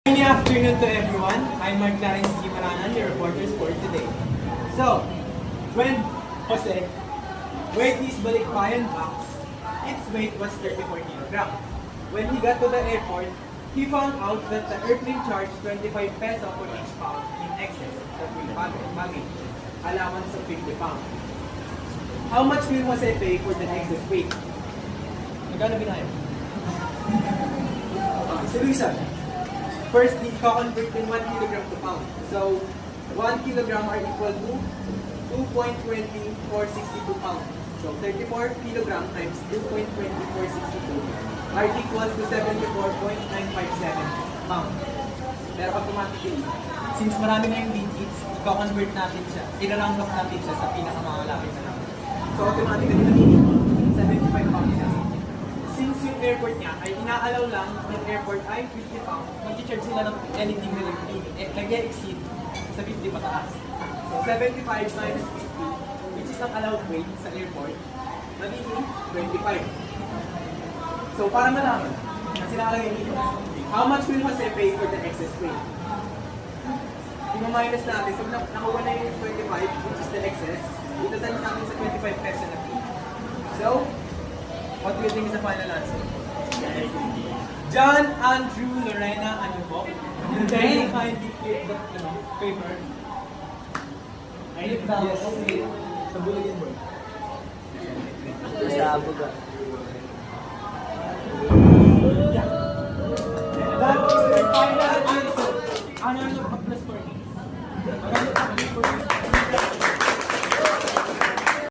Good afternoon to everyone. I'm Mark Clarence G. Maranan, your reporters for today. So, when Jose weighed his balikbayan box, its weight was 34 kilograms. When he got to the airport, he found out that the airplane charged 25 pesos for each pound in excess of free baggage, allowance of 50 pounds. How much will Jose pay for the excess weight? Magkano binayan? Solution. Firstly, convert in 1 kilogram to pound. So, 1 kilogram are equal to 2.20 or 62 pounds. So, 34 kilogram times 2.20 or 62 are equals to 74.957 pounds. Pero automatically, since marami na yung digits, i-convert natin siya, i-round off natin siya sa pinakamalapit na number. So, automatically, nagiging 75 pounds siya. Since yung airport niya ay inaalaw lang ng airport ay 50 pounds, mag-charge sila ng anything na nag-exceed sa 50 pataas. So 75 times 50, which is ang allowed weight sa airport, magiging 25. So para malaman, kasi nakalagay dito, how much will Jose pay for the excess weight? Ima-minus natin, pag nakuha na yung 25, which is the excess, itatanong natin sa 25 pesos na fee. So, what do you think is the final answer? John, Andrew, Lorena, ano po? And then, kindly flip the paper. Flip down. Yes. Sa bulletin board. Sa abog ah. That is the final answer. Ano yung plus for me? Maganda pa for me.